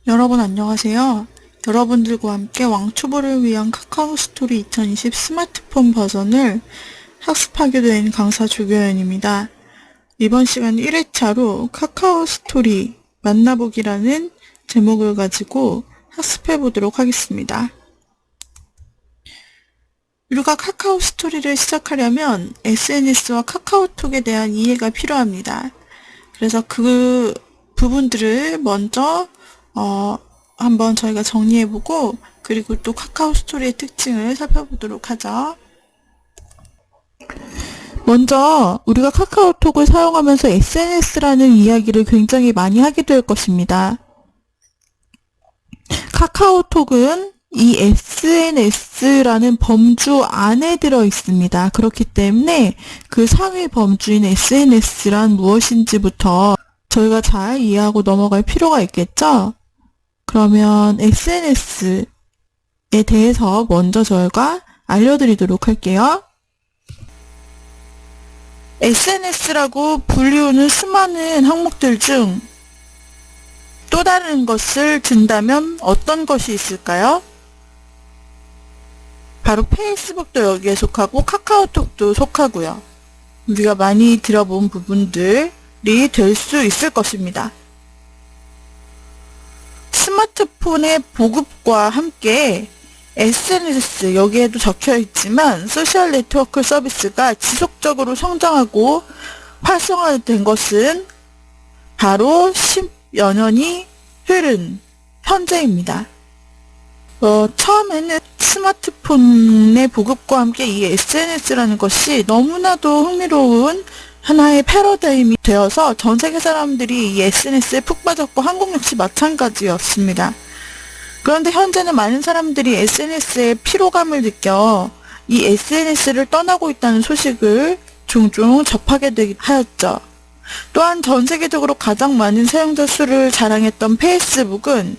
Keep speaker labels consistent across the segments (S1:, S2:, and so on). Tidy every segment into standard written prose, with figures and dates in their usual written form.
S1: 여러분 안녕하세요. 여러분들과 함께 왕초보를 위한 카카오스토리 2020 스마트폰 버전을 학습하게 된 강사 조교연입니다. 이번 시간 1회차로 카카오스토리 만나보기라는 제목을 가지고 학습해 보도록 하겠습니다. 우리가 카카오스토리를 시작하려면 SNS와 카카오톡에 대한 이해가 필요합니다. 그래서 그 부분들을 먼저 한번 저희가 정리해보고 그리고 또 카카오 스토리의 특징을 살펴보도록 하죠. 먼저 우리가 카카오톡을 사용하면서 SNS라는 이야기를 굉장히 많이 하게 될 것입니다. 카카오톡은 이 SNS라는 범주 안에 들어 있습니다. 그렇기 때문에 그 상위 범주인 SNS란 무엇인지부터 저희가 잘 이해하고 넘어갈 필요가 있겠죠? 그러면 SNS에 대해서 먼저 저희가 알려드리도록 할게요. SNS라고 불리우는 수많은 항목들 중 또 다른 것을 든다면 어떤 것이 있을까요? 바로 페이스북도 여기에 속하고 카카오톡도 속하고요. 우리가 많이 들어본 부분들이 될 수 있을 것입니다. 스마트폰의 보급과 함께 SNS, 여기에도 적혀있지만 소셜 네트워크 서비스가 지속적으로 성장하고 활성화된 것은 바로 10여 년이 흐른 현재입니다. 처음에는 스마트폰의 보급과 함께 이 SNS라는 것이 너무나도 흥미로운 하나의 패러다임이 되어서 전 세계 사람들이 이 SNS에 푹 빠졌고 한국 역시 마찬가지였습니다. 그런데 현재는 많은 사람들이 SNS에 피로감을 느껴 이 SNS를 떠나고 있다는 소식을 종종 접하게 하였죠. 또한 전 세계적으로 가장 많은 사용자 수를 자랑했던 페이스북은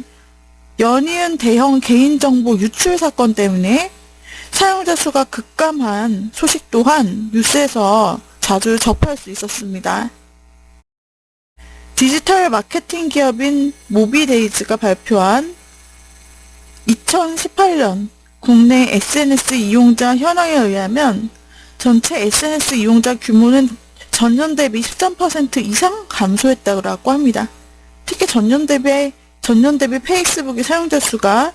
S1: 연이은 대형 개인정보 유출 사건 때문에 사용자 수가 급감한 소식 또한 뉴스에서 자주 접할 수 있었습니다. 디지털 마케팅 기업인 모비데이즈가 발표한 2018년 국내 SNS 이용자 현황에 의하면 전체 SNS 이용자 규모는 전년 대비 13% 이상 감소했다고 합니다. 특히 전년 대비 페이스북의 사용자 수가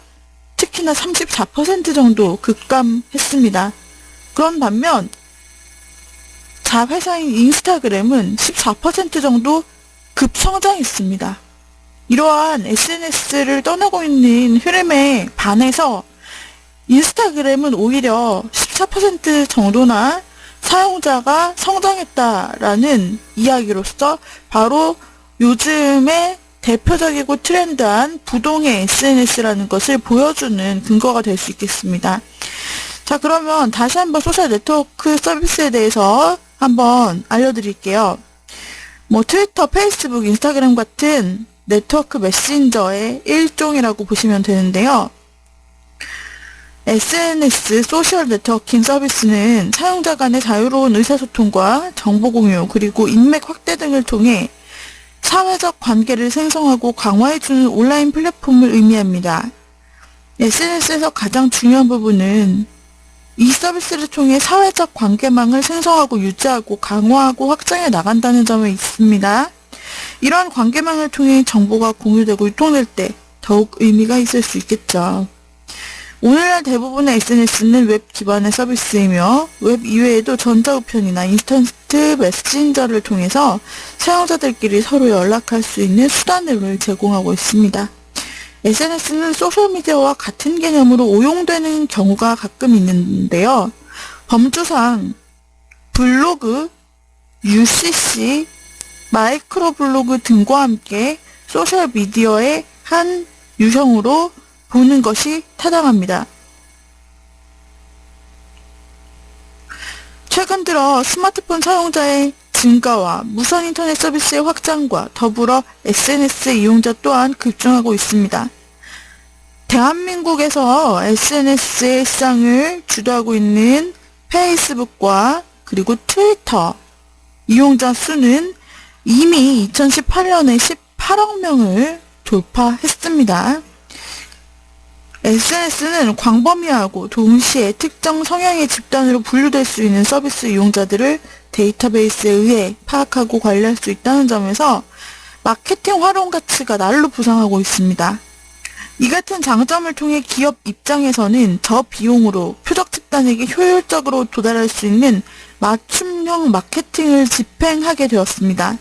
S1: 특히나 34% 정도 급감했습니다. 그런 반면 자회사인 인스타그램은 14% 정도 급성장했습니다. 이러한 SNS를 떠나고 있는 흐름에 반해서 인스타그램은 오히려 14% 정도나 사용자가 성장했다라는 이야기로서 바로 요즘의 대표적이고 트렌드한 부동의 SNS라는 것을 보여주는 근거가 될 수 있겠습니다. 자, 그러면 다시 한번 소셜 네트워크 서비스에 대해서 한번 알려드릴게요. 트위터, 페이스북, 인스타그램 같은 네트워크 메신저의 일종이라고 보시면 되는데요. SNS, 소셜 네트워킹 서비스는 사용자 간의 자유로운 의사소통과 정보 공유, 그리고 인맥 확대 등을 통해 사회적 관계를 생성하고 강화해주는 온라인 플랫폼을 의미합니다. SNS에서 가장 중요한 부분은 이 서비스를 통해 사회적 관계망을 생성하고 유지하고 강화하고 확장해 나간다는 점에 있습니다. 이러한 관계망을 통해 정보가 공유되고 유통될 때 더욱 의미가 있을 수 있겠죠. 오늘날 대부분의 SNS는 웹 기반의 서비스이며 웹 이외에도 전자우편이나 인스턴트 메신저를 통해서 사용자들끼리 서로 연락할 수 있는 수단을 제공하고 있습니다. SNS는 소셜미디어와 같은 개념으로 오용되는 경우가 가끔 있는데요. 범주상 블로그, UCC, 마이크로블로그 등과 함께 소셜미디어의 한 유형으로 보는 것이 타당합니다. 최근 들어 스마트폰 사용자의 증가와 무선 인터넷 서비스의 확장과 더불어 SNS 이용자 또한 급증하고 있습니다. 대한민국에서 SNS의 시장을 주도하고 있는 페이스북과 그리고 트위터 이용자 수는 이미 2018년에 18억 명을 돌파했습니다. 했습니다. SNS는 광범위하고 동시에 특정 성향의 집단으로 분류될 수 있는 서비스 이용자들을 데이터베이스에 의해 파악하고 관리할 수 있다는 점에서 마케팅 활용 가치가 날로 부상하고 있습니다. 이 같은 장점을 통해 기업 입장에서는 저비용으로 표적 집단에게 효율적으로 도달할 수 있는 맞춤형 마케팅을 집행하게 되었습니다.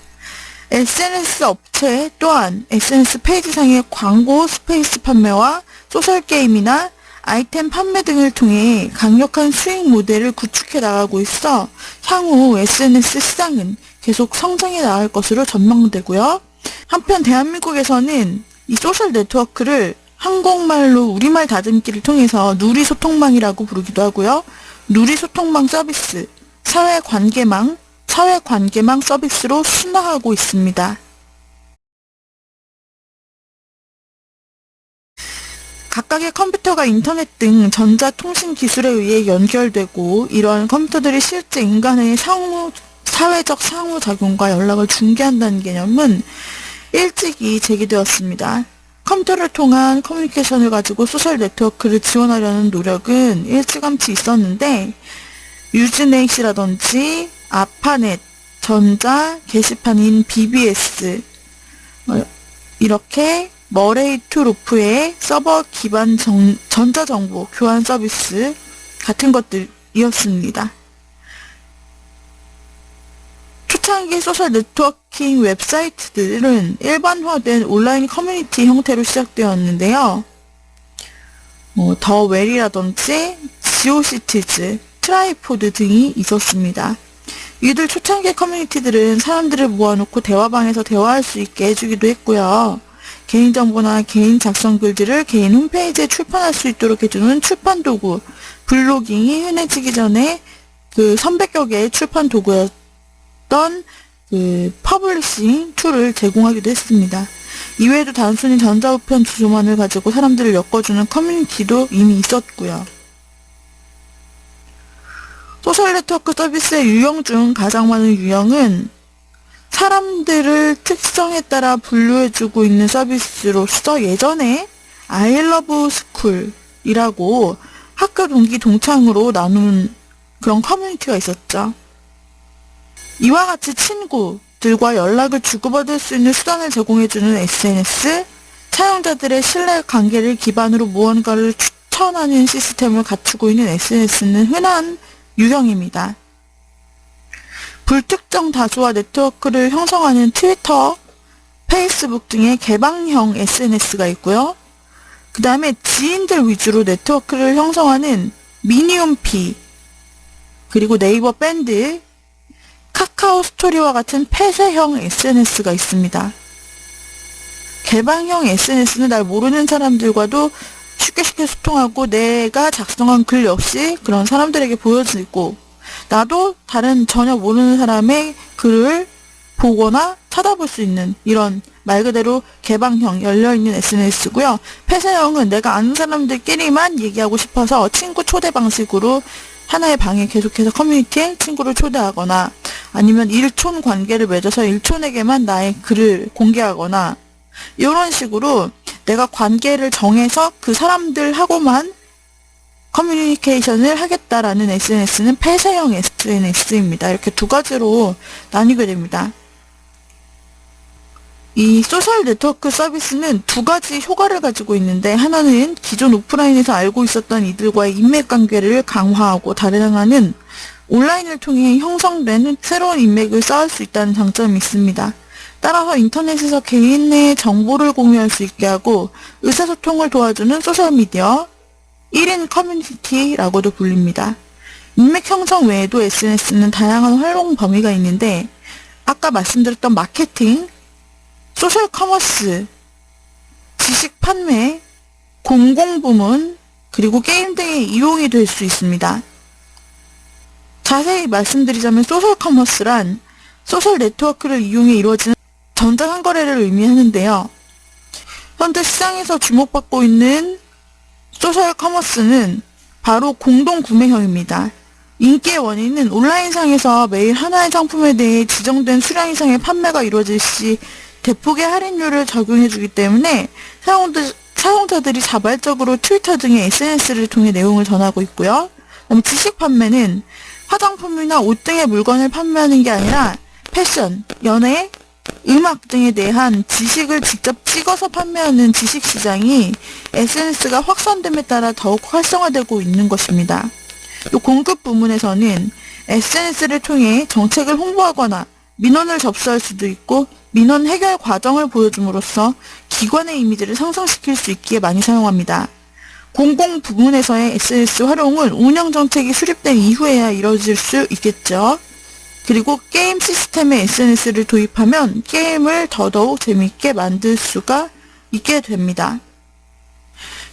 S1: SNS 업체 또한 SNS 페이지상의 광고 스페이스 판매와 소셜게임이나 아이템 판매 등을 통해 강력한 수익 모델을 구축해 나가고 있어 향후 SNS 시장은 계속 성장해 나갈 것으로 전망되고요. 한편 대한민국에서는 이 소셜 네트워크를 한국말로 우리말 다듬기를 통해서 누리소통망이라고 부르기도 하고요. 누리소통망 서비스, 사회관계망 서비스로 순화하고 있습니다. 각각의 컴퓨터가 인터넷 등 전자통신 기술에 의해 연결되고 이러한 컴퓨터들이 실제 인간의 사회적 상호작용과 연락을 중개한다는 개념은 일찍이 제기되었습니다. 컴퓨터를 통한 커뮤니케이션을 가지고 소셜 네트워크를 지원하려는 노력은 일찌감치 있었는데 유즈넷이라든지 아파넷, 전자 게시판인 BBS 이렇게 머레이 투 로프의 서버 기반 전자정보 교환 서비스 같은 것들이었습니다. 초창기 소셜 네트워킹 웹사이트들은 일반화된 온라인 커뮤니티 형태로 시작되었는데요. 더 웰이라든지 지오시티즈, 트라이포드 등이 있었습니다. 이들 초창기 커뮤니티들은 사람들을 모아놓고 대화방에서 대화할 수 있게 해주기도 했고요. 개인정보나 개인 작성 글들을 개인 홈페이지에 출판할 수 있도록 해주는 출판 도구, 블로깅이 흔해지기 전에 그 선배격의 개의 출판 도구였던 퍼블리싱 툴을 제공하기도 했습니다. 이외에도 단순히 전자우편 주소만을 가지고 사람들을 엮어주는 커뮤니티도 이미 있었고요. 소셜 네트워크 서비스의 유형 중 가장 많은 유형은 사람들을 특성에 따라 분류해주고 있는 서비스로서 예전에 I love school이라고 학교 동기 동창으로 나눈 그런 커뮤니티가 있었죠. 이와 같이 친구들과 연락을 주고받을 수 있는 수단을 제공해주는 SNS, 사용자들의 신뢰 관계를 기반으로 무언가를 추천하는 시스템을 갖추고 있는 SNS는 흔한 유형입니다. 불특정 다수와 네트워크를 형성하는 트위터, 페이스북 등의 개방형 SNS가 있고요. 그 다음에 지인들 위주로 네트워크를 형성하는 미니홈피, 그리고 네이버 밴드, 카카오 스토리와 같은 폐쇄형 SNS가 있습니다. 개방형 SNS는 날 모르는 사람들과도 쉽게 소통하고 내가 작성한 글 역시 그런 사람들에게 보여지고 나도 다른 전혀 모르는 사람의 글을 보거나 찾아볼 수 있는 이런 말 그대로 개방형 열려있는 SNS고요. 폐쇄형은 내가 아는 사람들끼리만 얘기하고 싶어서 친구 초대 방식으로 하나의 방에 계속해서 커뮤니티에 친구를 초대하거나 아니면 일촌 관계를 맺어서 일촌에게만 나의 글을 공개하거나 이런 식으로 내가 관계를 정해서 그 사람들하고만 커뮤니케이션을 하겠다라는 SNS는 폐쇄형 SNS입니다. 이렇게 두 가지로 나뉘게 됩니다. 이 소셜 네트워크 서비스는 두 가지 효과를 가지고 있는데 하나는 기존 오프라인에서 알고 있었던 이들과의 인맥관계를 강화하고 다른 하나는 온라인을 통해 형성된 새로운 인맥을 쌓을 수 있다는 장점이 있습니다. 따라서 인터넷에서 개인의 정보를 공유할 수 있게 하고 의사소통을 도와주는 소셜미디어, 1인 커뮤니티라고도 불립니다. 인맥 형성 외에도 SNS는 다양한 활용 범위가 있는데 아까 말씀드렸던 마케팅, 소셜 커머스, 지식 판매, 공공부문, 그리고 게임 등의 이용이 될 수 있습니다. 자세히 말씀드리자면 소셜 커머스란 소셜 네트워크를 이용해 이루어지는 전자상거래를 의미하는데요. 현재 시장에서 주목받고 있는 소셜 커머스는 바로 공동구매형입니다. 인기의 원인은 온라인상에서 매일 하나의 상품에 대해 지정된 수량 이상의 판매가 이루어질 시 대폭의 할인율을 적용해주기 때문에 사용자들이 자발적으로 트위터 등의 SNS를 통해 내용을 전하고 있고요. 그다음에 지식 판매는 화장품이나 옷 등의 물건을 판매하는 게 아니라 패션, 연애, 음악 등에 대한 지식을 직접 찍어서 판매하는 지식 시장이 SNS가 확산됨에 따라 더욱 활성화되고 있는 것입니다. 또 공급 부문에서는 SNS를 통해 정책을 홍보하거나 민원을 접수할 수도 있고 민원 해결 과정을 보여줌으로써 기관의 이미지를 상승시킬 수 있기에 많이 사용합니다. 공공 부문에서의 SNS 활용은 운영 정책이 수립된 이후에야 이뤄질 수 있겠죠. 그리고 게임 시스템에 SNS를 도입하면 게임을 더더욱 재미있게 만들 수가 있게 됩니다.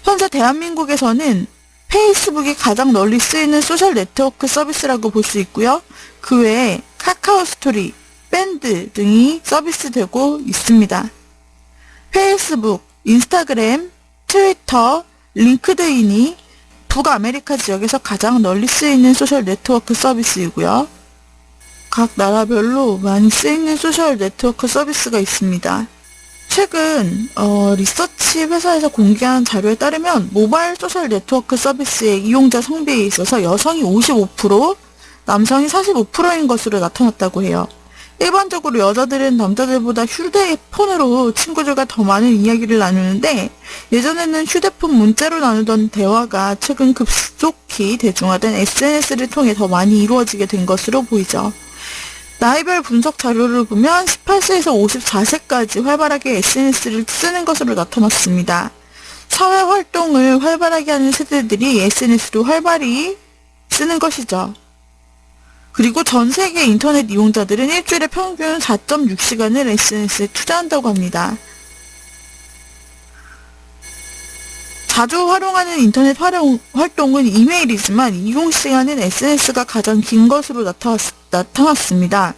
S1: 현재 대한민국에서는 페이스북이 가장 널리 쓰이는 소셜 네트워크 서비스라고 볼 수 있고요. 그 외에 카카오 스토리, 밴드 등이 서비스되고 있습니다. 페이스북, 인스타그램, 트위터, 링크드인이 북아메리카 지역에서 가장 널리 쓰이는 소셜 네트워크 서비스이고요. 각 나라별로 많이 쓰이는 소셜 네트워크 서비스가 있습니다. 최근 리서치 회사에서 공개한 자료에 따르면 모바일 소셜 네트워크 서비스의 이용자 성비에 있어서 여성이 55%, 남성이 45%인 것으로 나타났다고 해요. 일반적으로 여자들은 남자들보다 휴대폰으로 친구들과 더 많은 이야기를 나누는데 예전에는 휴대폰 문자로 나누던 대화가 최근 급속히 대중화된 SNS를 통해 더 많이 이루어지게 된 것으로 보이죠. 나이별 분석 자료를 보면 18세에서 54세까지 활발하게 SNS를 쓰는 것으로 나타났습니다. 사회활동을 활발하게 하는 세대들이 SNS도 활발히 쓰는 것이죠. 그리고 전 세계 인터넷 이용자들은 일주일에 평균 4.6시간을 SNS에 투자한다고 합니다. 자주 활용하는 인터넷 활동은 이메일이지만 이용 시간은 SNS가 가장 긴 것으로 나타났습니다.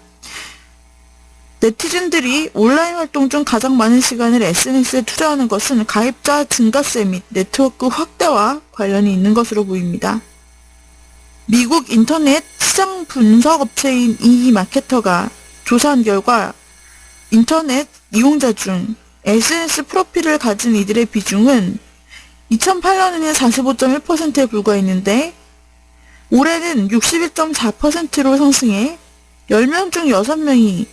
S1: 네티즌들이 온라인 활동 중 가장 많은 시간을 SNS에 투자하는 것은 가입자 증가세 및 네트워크 확대와 관련이 있는 것으로 보입니다. 미국 인터넷 시장 분석 업체인 이마케터가 조사한 결과 인터넷 이용자 중 SNS 프로필을 가진 이들의 비중은 2008년에는 45.1%에 불과했는데 올해는 61.4%로 상승해 10명 중 6명이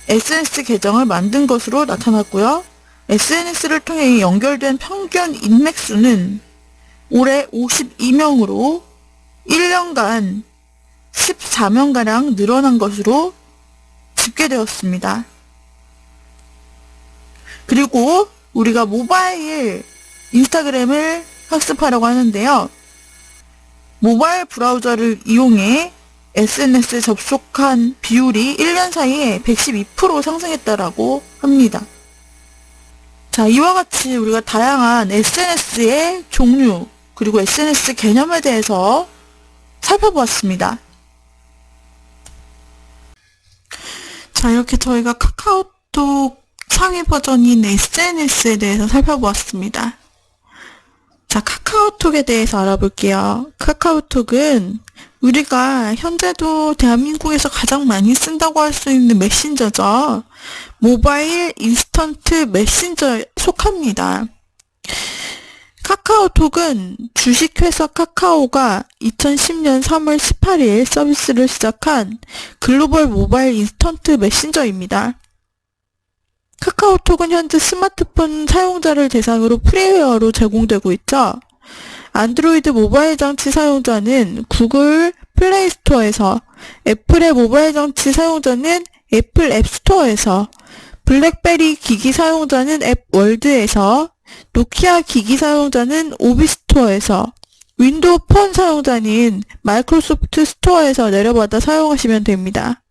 S1: SNS 계정을 만든 것으로 나타났고요. SNS를 통해 연결된 평균 인맥 수는 올해 52명으로 1년간 14명가량 늘어난 것으로 집계되었습니다. 그리고 우리가 모바일 인스타그램을 학습하려고 하는데요. 모바일 브라우저를 이용해 SNS에 접속한 비율이 1년 사이에 112% 상승했다라고 합니다. 자, 이와 같이 우리가 다양한 SNS의 종류, 그리고 SNS 개념에 대해서 살펴보았습니다. 자, 이렇게 저희가 카카오톡 상위 버전인 SNS에 대해서 살펴보았습니다. 자, 카카오톡에 대해서 알아볼게요. 카카오톡은 우리가 현재도 대한민국에서 가장 많이 쓴다고 할 수 있는 메신저죠. 모바일 인스턴트 메신저에 속합니다. 카카오톡은 주식회사 카카오가 2010년 3월 18일 서비스를 시작한 글로벌 모바일 인스턴트 메신저입니다. 카카오톡은 현재 스마트폰 사용자를 대상으로 프리웨어로 제공되고 있죠. 안드로이드 모바일 장치 사용자는 구글 플레이 스토어에서, 애플의 모바일 장치 사용자는 애플 앱 스토어에서, 블랙베리 기기 사용자는 앱 월드에서, 노키아 기기 사용자는 오비스토어에서, 윈도우 폰 사용자는 마이크로소프트 스토어에서 내려받아 사용하시면 됩니다.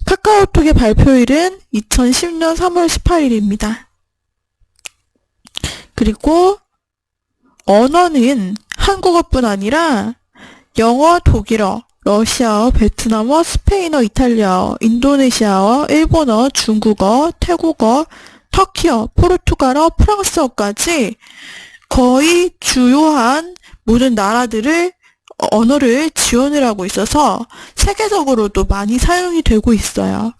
S1: 카카오톡의 발표일은 2010년 3월 18일입니다. 그리고 언어는 한국어뿐 아니라 영어, 독일어, 러시아어, 베트남어, 스페인어, 이탈리아어, 인도네시아어, 일본어, 중국어, 태국어, 터키어, 포르투갈어, 프랑스어까지 거의 주요한 모든 나라들을 언어를 지원을 하고 있어서 세계적으로도 많이 사용이 되고 있어요.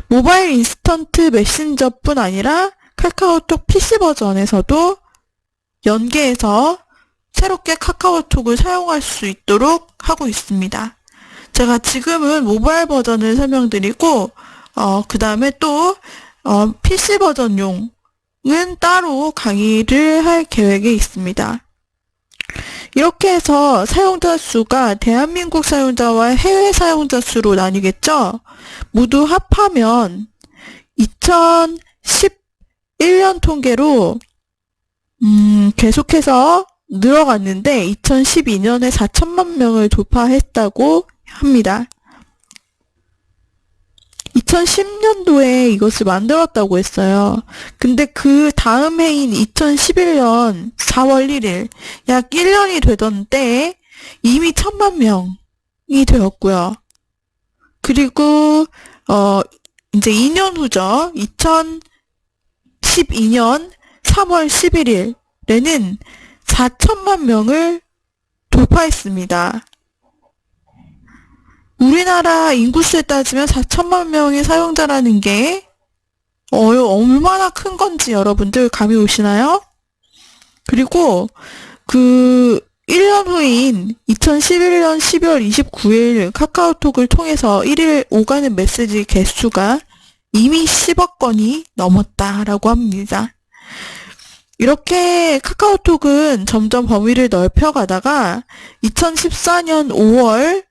S1: 모바일 인스턴트 메신저뿐 아니라 카카오톡 PC 버전에서도 연계해서 새롭게 카카오톡을 사용할 수 있도록 하고 있습니다. 제가 지금은 모바일 버전을 설명드리고 그 다음에 또 PC 버전용은 따로 강의를 할 계획에 있습니다. 이렇게 해서 사용자 수가 대한민국 사용자와 해외 사용자 수로 나뉘겠죠? 모두 합하면 2011년 통계로 계속해서 늘어갔는데 2012년에 4천만 명을 돌파했다고 합니다. 2010년도에 이것을 만들었다고 했어요. 근데 그 다음 해인 2011년 4월 1일, 약 1년이 되던 때에 이미 1,000만 명이 되었고요. 그리고, 이제 2년 후죠. 2012년 3월 11일에는 4천만 명을 돌파했습니다. 우리나라 인구수에 따지면 4천만 명의 사용자라는 게 얼마나 큰 건지 여러분들 감이 오시나요? 그리고 그 1년 후인 2011년 12월 29일 카카오톡을 통해서 1일 오가는 메시지 개수가 이미 10억 건이 넘었다라고 합니다. 이렇게 카카오톡은 점점 범위를 넓혀가다가 2014년 5월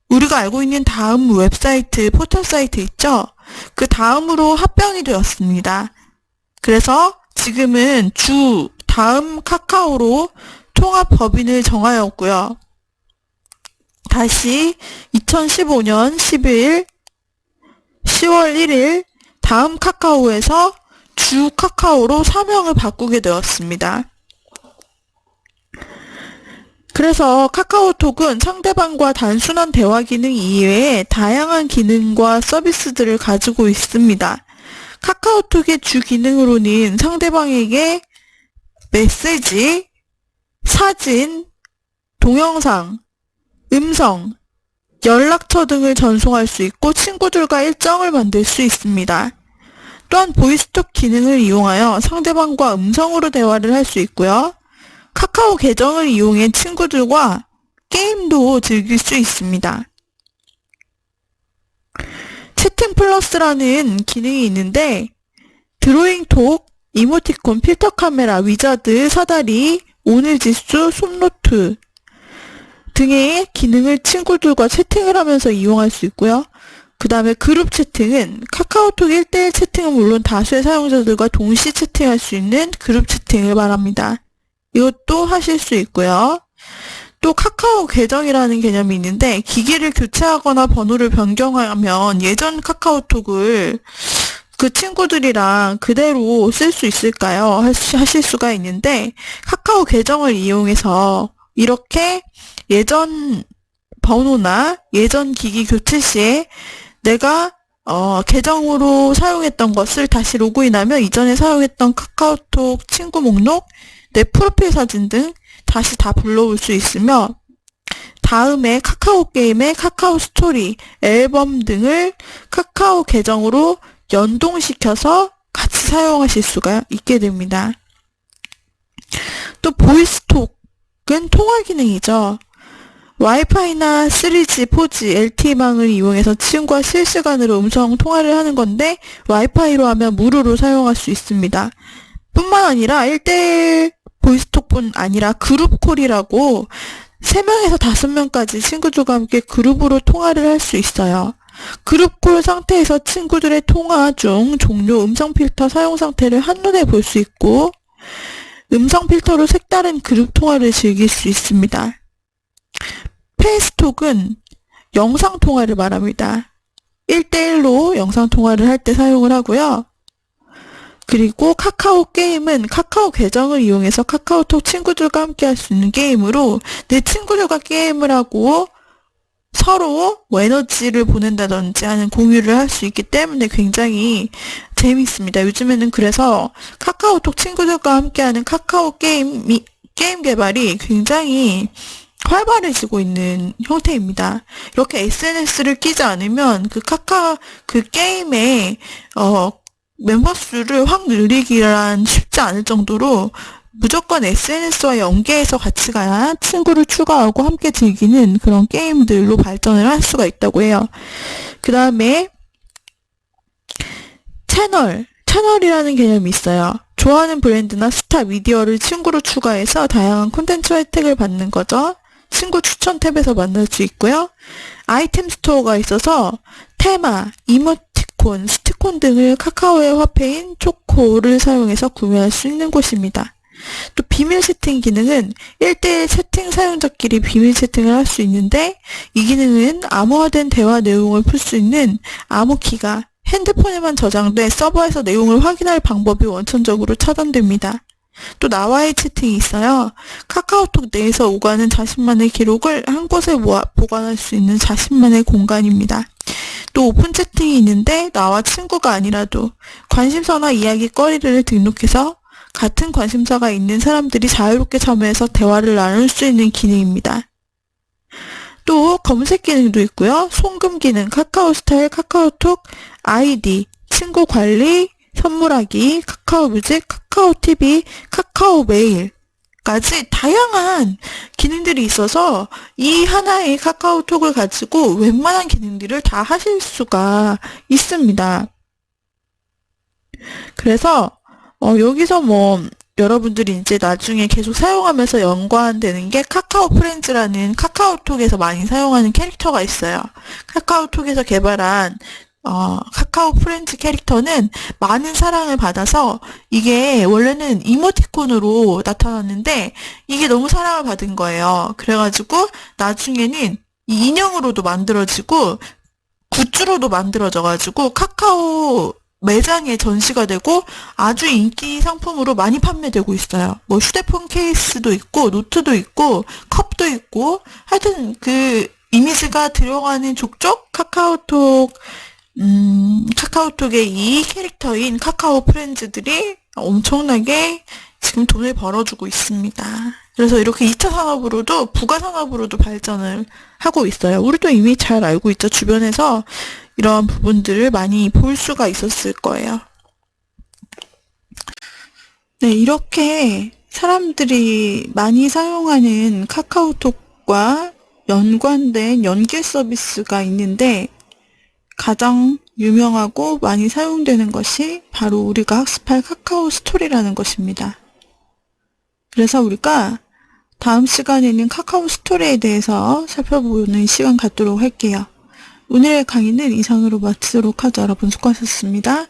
S1: 우리가 알고 있는 다음 웹사이트, 포털 사이트 있죠? 그 다음으로 합병이 되었습니다. 그래서 지금은 다음 카카오로 통합 법인을 정하였고요. 다시 2015년 10일, 10월 1일 다음 카카오에서 주 카카오로 사명을 바꾸게 되었습니다. 그래서 카카오톡은 상대방과 단순한 대화 기능 이외에 다양한 기능과 서비스들을 가지고 있습니다. 카카오톡의 주 기능으로는 상대방에게 메시지, 사진, 동영상, 음성, 연락처 등을 전송할 수 있고 친구들과 일정을 만들 수 있습니다. 또한 보이스톡 기능을 이용하여 상대방과 음성으로 대화를 할 수 있고요. 카카오 계정을 이용해 친구들과 게임도 즐길 수 있습니다. 채팅 플러스라는 기능이 있는데 드로잉톡, 이모티콘, 필터 카메라, 위자드, 사다리, 오늘 지수, 솜노트 등의 기능을 친구들과 채팅을 하면서 이용할 수 있고요. 그 다음에 그룹 채팅은 카카오톡 1대1 채팅은 물론 다수의 사용자들과 동시 채팅할 수 있는 그룹 채팅을 말합니다. 이것도 하실 수 있고요. 또 카카오 계정이라는 개념이 있는데 기기를 교체하거나 번호를 변경하면 예전 카카오톡을 그 친구들이랑 그대로 쓸 수 있을까요? 하실 수가 있는데 카카오 계정을 이용해서 이렇게 예전 번호나 예전 기기 교체 시에 내가 계정으로 사용했던 것을 다시 로그인하면 이전에 사용했던 카카오톡 친구 목록, 내 프로필 사진 등 다시 다 불러올 수 있으며 다음에 카카오 게임의 카카오 스토리, 앨범 등을 카카오 계정으로 연동시켜서 같이 사용하실 수가 있게 됩니다. 또 보이스톡은 통화 기능이죠. 와이파이나 3G, 4G, LTE망을 이용해서 친구와 실시간으로 음성 통화를 하는 건데 와이파이로 하면 무료로 사용할 수 있습니다. 뿐만 아니라 1대1 보이스톡뿐 아니라 그룹콜이라고 3명에서 5명까지 친구들과 함께 그룹으로 통화를 할 수 있어요. 그룹콜 상태에서 친구들의 통화 중 종료, 음성 필터 사용 상태를 한눈에 볼 수 있고 음성 필터로 색다른 그룹 통화를 즐길 수 있습니다. 페이스톡은 영상 통화를 말합니다. 1대1로 영상 통화를 할 때 사용을 하고요. 그리고 카카오 게임은 카카오 계정을 이용해서 카카오톡 친구들과 함께 할 수 있는 게임으로 내 친구들과 게임을 하고 서로 에너지를 보낸다든지 하는 공유를 할 수 있기 때문에 굉장히 재밌습니다. 요즘에는 그래서 카카오톡 친구들과 함께하는 카카오 게임 개발이 굉장히 활발해지고 있는 형태입니다. 이렇게 SNS를 끼지 않으면 그 게임의, 멤버 수를 확 늘리기란 쉽지 않을 정도로 무조건 SNS와 연계해서 같이 가야 친구를 추가하고 함께 즐기는 그런 게임들로 발전을 할 수가 있다고 해요. 그 다음에 채널이라는 개념이 있어요. 좋아하는 브랜드나 스타, 미디어를 친구로 추가해서 다양한 콘텐츠 혜택을 받는 거죠. 친구 추천 탭에서 만날 수 있고요. 아이템 스토어가 있어서 테마, 이모티콘, 스티콘 등을 카카오의 화폐인 초코를 사용해서 구매할 수 있는 곳입니다. 또 비밀 채팅 기능은 1대1 채팅 사용자끼리 비밀 채팅을 할 수 있는데, 이 기능은 암호화된 대화 내용을 풀 수 있는 암호키가 핸드폰에만 저장돼 서버에서 내용을 확인할 방법이 원천적으로 차단됩니다. 또 나와의 채팅이 있어요. 카카오톡 내에서 오가는 자신만의 기록을 한 곳에 모아 보관할 수 있는 자신만의 공간입니다. 또 오픈 채팅이 있는데 나와 친구가 아니라도 관심사나 이야기거리를 등록해서 같은 관심사가 있는 사람들이 자유롭게 참여해서 대화를 나눌 수 있는 기능입니다. 또 검색 기능도 있고요. 송금 기능, 카카오 스타일, 카카오톡, 아이디, 친구 관리, 선물하기, 카카오 뮤직, 카카오 TV, 카카오 메일까지 다양한 기능들이 있어서 이 하나의 카카오톡을 가지고 웬만한 기능들을 다 하실 수가 있습니다. 그래서 여기서 여러분들이 이제 나중에 계속 사용하면서 연관되는 게 카카오 프렌즈라는 카카오톡에서 많이 사용하는 캐릭터가 있어요. 카카오톡에서 개발한 카카오 프렌즈 캐릭터는 많은 사랑을 받아서 이게 원래는 이모티콘으로 나타났는데 이게 너무 사랑을 받은 거예요. 그래가지고 나중에는 이 인형으로도 만들어지고 굿즈로도 만들어져가지고 카카오 매장에 전시가 되고 아주 인기 상품으로 많이 판매되고 있어요. 휴대폰 케이스도 있고 노트도 있고 컵도 있고 하여튼 그 이미지가 들어가는 족족 카카오톡의 이 캐릭터인 카카오 프렌즈들이 엄청나게 지금 돈을 벌어주고 있습니다. 그래서 이렇게 2차 산업으로도 부가 산업으로도 발전을 하고 있어요. 우리도 이미 잘 알고 있죠. 주변에서 이런 부분들을 많이 볼 수가 있었을 거예요. 네, 이렇게 사람들이 많이 사용하는 카카오톡과 연관된 연계 서비스가 있는데 가장 유명하고 많이 사용되는 것이 바로 우리가 학습할 카카오 스토리라는 것입니다. 그래서 우리가 다음 시간에는 카카오 스토리에 대해서 살펴보는 시간 갖도록 할게요. 오늘의 강의는 이상으로 마치도록 하죠. 여러분 수고하셨습니다.